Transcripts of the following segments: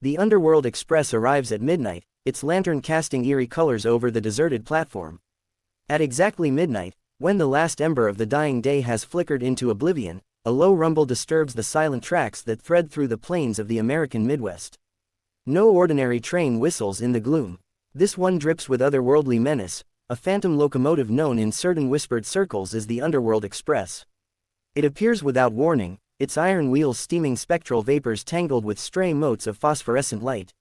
The Underworld Express arrives at midnight, its lantern casting eerie colors over the deserted platform. At exactly midnight, when the last ember of the dying day has flickered into oblivion, a low rumble disturbs the silent tracks that thread through the plains of the American Midwest. No ordinary train whistles in the gloom. This one drips with otherworldly menace, a phantom locomotive known in certain whispered circles as the Underworld Express. It appears without warning, its iron wheels steaming spectral vapors tangled with stray motes of phosphorescent light.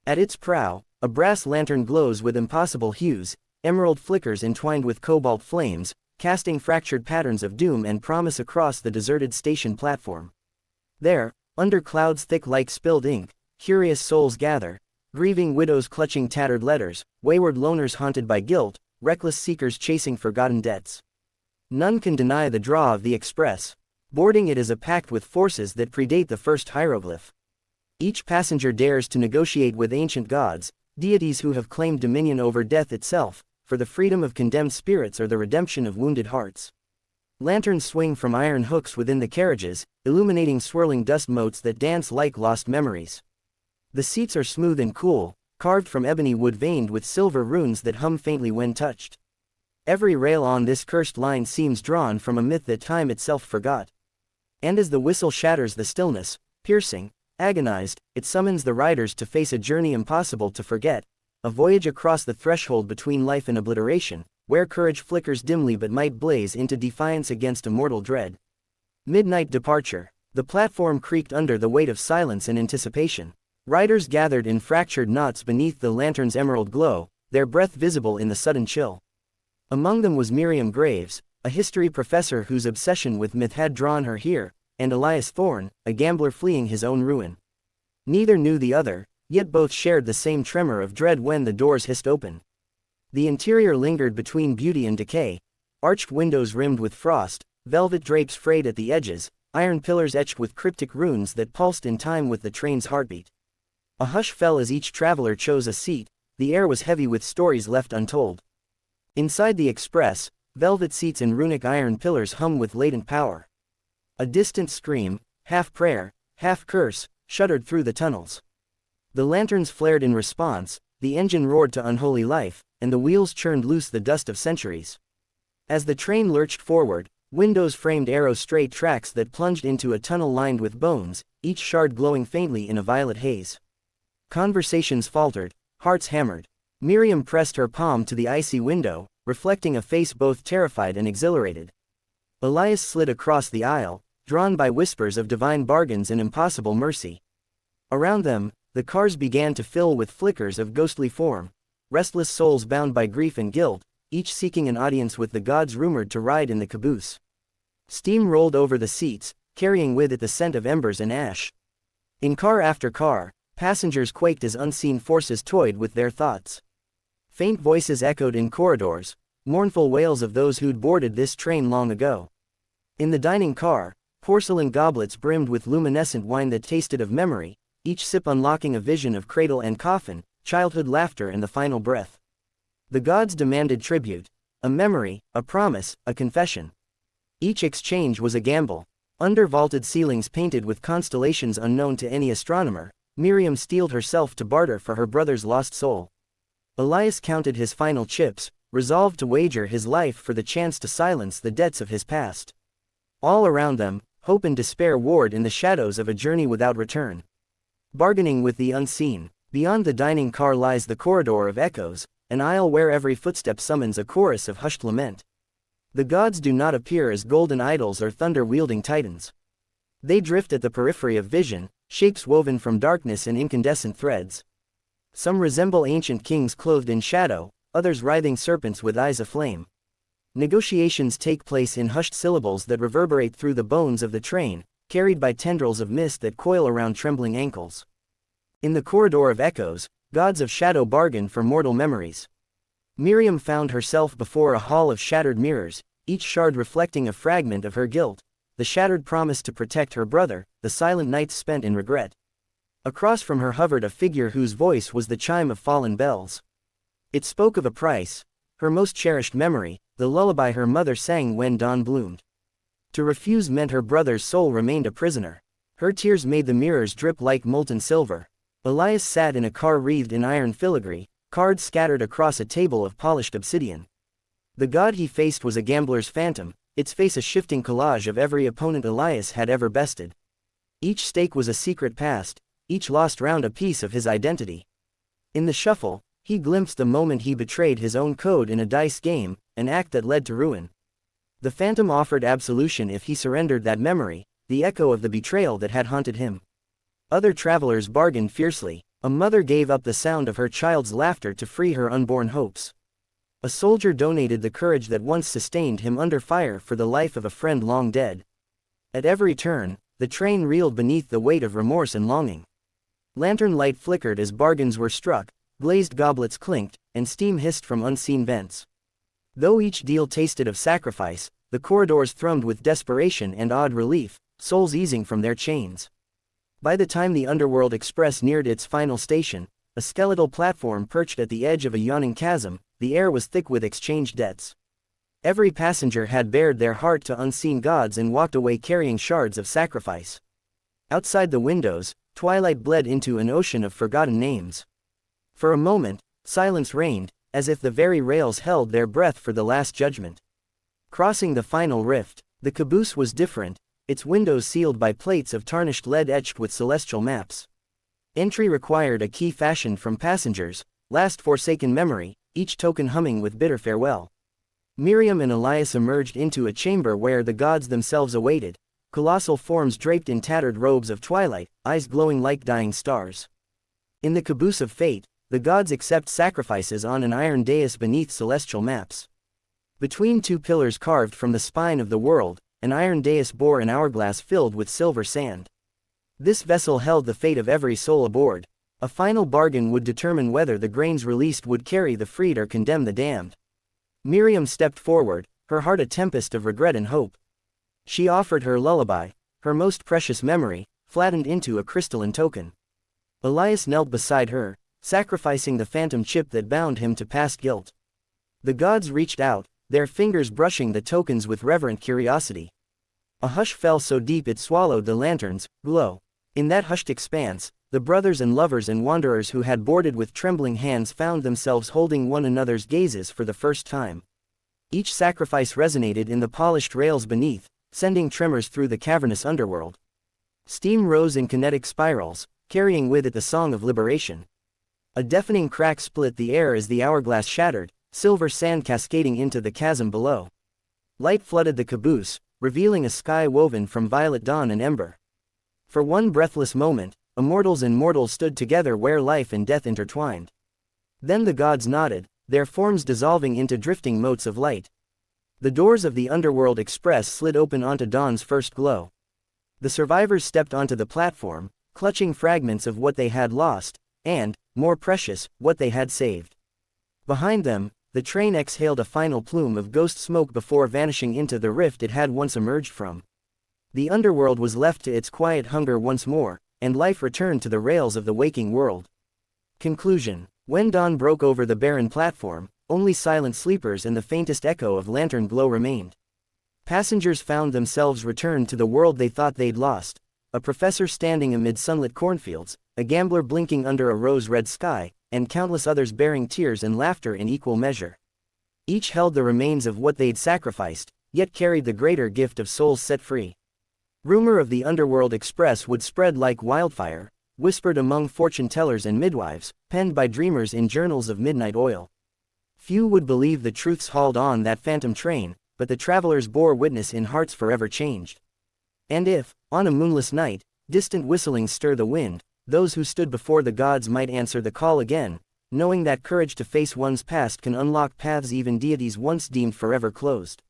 At its prow, a brass lantern glows with impossible hues, emerald flickers entwined with cobalt flames, casting fractured patterns of doom and promise across the deserted station platform. There, under clouds thick like spilled ink, curious souls gather, grieving widows clutching tattered letters, wayward loners haunted by guilt, reckless seekers chasing forgotten debts. None can deny the draw of the express. Boarding it is a pact with forces that predate the first hieroglyph. Each passenger dares to negotiate with ancient gods, deities who have claimed dominion over death itself, for the freedom of condemned spirits or the redemption of wounded hearts. Lanterns swing from iron hooks within the carriages, illuminating swirling dust motes that dance like lost memories. The seats are smooth and cool, carved from ebony wood veined with silver runes that hum faintly when touched. Every rail on this cursed line seems drawn from a myth that time itself forgot. And as the whistle shatters the stillness, piercing, agonized, it summons the riders to face a journey impossible to forget, a voyage across the threshold between life and obliteration, where courage flickers dimly but might blaze into defiance against immortal dread. Midnight departure. The platform creaked under the weight of silence and anticipation. Riders gathered in fractured knots beneath the lantern's emerald glow, their breath visible in the sudden chill. Among them was Miriam Graves, a history professor whose obsession with myth had drawn her here, and Elias Thorne, a gambler fleeing his own ruin. Neither knew the other, yet both shared the same tremor of dread when the doors hissed open. The interior lingered between beauty and decay, arched windows rimmed with frost, velvet drapes frayed at the edges, iron pillars etched with cryptic runes that pulsed in time with the train's heartbeat. A hush fell as each traveler chose a seat, the air was heavy with stories left untold. Inside the express, velvet seats and runic iron pillars hum with latent power. A distant scream, half prayer, half curse, shuddered through the tunnels. The lanterns flared in response, the engine roared to unholy life, and the wheels churned loose the dust of centuries. As the train lurched forward, windows framed arrow-straight tracks that plunged into a tunnel lined with bones, each shard glowing faintly in a violet haze. Conversations faltered, hearts hammered. Miriam pressed her palm to the icy window, reflecting a face both terrified and exhilarated. Elias slid across the aisle, drawn by whispers of divine bargains and impossible mercy. Around them, the cars began to fill with flickers of ghostly form, restless souls bound by grief and guilt, each seeking an audience with the gods rumored to ride in the caboose. Steam rolled over the seats, carrying with it the scent of embers and ash. In car after car, passengers quaked as unseen forces toyed with their thoughts. Faint voices echoed in corridors, mournful wails of those who'd boarded this train long ago. In the dining car, porcelain goblets brimmed with luminescent wine that tasted of memory, each sip unlocking a vision of cradle and coffin, childhood laughter and the final breath. The gods demanded tribute, a memory, a promise, a confession. Each exchange was a gamble. Under vaulted ceilings painted with constellations unknown to any astronomer, Miriam steeled herself to barter for her brother's lost soul. Elias counted his final chips, resolved to wager his life for the chance to silence the debts of his past. All around them, hope and despair warred in the shadows of a journey without return. Bargaining with the unseen, beyond the dining car lies the corridor of echoes, an aisle where every footstep summons a chorus of hushed lament. The gods do not appear as golden idols or thunder-wielding titans. They drift at the periphery of vision, shapes woven from darkness and incandescent threads. Some resemble ancient kings clothed in shadow, others writhing serpents with eyes aflame. Negotiations take place in hushed syllables that reverberate through the bones of the train, carried by tendrils of mist that coil around trembling ankles. In the corridor of echoes, gods of shadow bargain for mortal memories. Miriam found herself before a hall of shattered mirrors, each shard reflecting a fragment of her guilt, the shattered promise to protect her brother, the silent nights spent in regret. Across from her hovered a figure whose voice was the chime of fallen bells. It spoke of a price, her most cherished memory, the lullaby her mother sang when dawn bloomed. To refuse meant her brother's soul remained a prisoner. Her tears made the mirrors drip like molten silver. Elias sat in a car wreathed in iron filigree, cards scattered across a table of polished obsidian. The god he faced was a gambler's phantom, its face a shifting collage of every opponent Elias had ever bested. Each stake was a secret past, each lost round a piece of his identity. In the shuffle, he glimpsed the moment he betrayed his own code in a dice game, an act that led to ruin. The phantom offered absolution if he surrendered that memory, the echo of the betrayal that had haunted him. Other travelers bargained fiercely. A mother gave up the sound of her child's laughter to free her unborn hopes. A soldier donated the courage that once sustained him under fire for the life of a friend long dead. At every turn, the train reeled beneath the weight of remorse and longing. Lantern light flickered as bargains were struck, glazed goblets clinked, and steam hissed from unseen vents. Though each deal tasted of sacrifice, the corridors thrummed with desperation and odd relief, souls easing from their chains. By the time the Underworld Express neared its final station, a skeletal platform perched at the edge of a yawning chasm, the air was thick with exchanged debts. Every passenger had bared their heart to unseen gods and walked away carrying shards of sacrifice. Outside the windows, twilight bled into an ocean of forgotten names. For a moment, silence reigned, as if the very rails held their breath for the last judgment. Crossing the final rift, the caboose was different, its windows sealed by plates of tarnished lead etched with celestial maps. Entry required a key fashioned from passengers, last forsaken memory, each token humming with bitter farewell. Miriam and Elias emerged into a chamber where the gods themselves awaited, colossal forms draped in tattered robes of twilight, eyes glowing like dying stars. In the caboose of fate, the gods accept sacrifices on an iron dais beneath celestial maps. Between two pillars carved from the spine of the world, an iron dais bore an hourglass filled with silver sand. This vessel held the fate of every soul aboard. A final bargain would determine whether the grains released would carry the freed or condemn the damned. Miriam stepped forward, her heart a tempest of regret and hope. She offered her lullaby, her most precious memory, flattened into a crystalline token. Elias knelt beside her, sacrificing the phantom chip that bound him to past guilt. The gods reached out, their fingers brushing the tokens with reverent curiosity. A hush fell so deep it swallowed the lantern's glow. In that hushed expanse, the brothers and lovers and wanderers who had boarded with trembling hands found themselves holding one another's gazes for the first time. Each sacrifice resonated in the polished rails beneath, sending tremors through the cavernous underworld. Steam rose in kinetic spirals, carrying with it the song of liberation. A deafening crack split the air as the hourglass shattered, silver sand cascading into the chasm below. Light flooded the caboose, revealing a sky woven from violet dawn and ember. For one breathless moment, immortals and mortals stood together where life and death intertwined. Then the gods nodded, their forms dissolving into drifting motes of light. The doors of the Underworld Express slid open onto dawn's first glow. The survivors stepped onto the platform, clutching fragments of what they had lost, and, more precious, what they had saved. Behind them, the train exhaled a final plume of ghost smoke before vanishing into the rift it had once emerged from. The underworld was left to its quiet hunger once more, and life returned to the rails of the waking world. Conclusion. When dawn broke over the barren platform, only silent sleepers and the faintest echo of lantern glow remained. Passengers found themselves returned to the world they thought they'd lost, a professor standing amid sunlit cornfields, a gambler blinking under a rose-red sky, and countless others bearing tears and laughter in equal measure. Each held the remains of what they'd sacrificed, yet carried the greater gift of souls set free. Rumor of the Underworld Express would spread like wildfire, whispered among fortune-tellers and midwives, penned by dreamers in journals of midnight oil. Few would believe the truths hauled on that phantom train, but the travelers bore witness in hearts forever changed. And if, on a moonless night, distant whistlings stir the wind, those who stood before the gods might answer the call again, knowing that courage to face one's past can unlock paths even deities once deemed forever closed.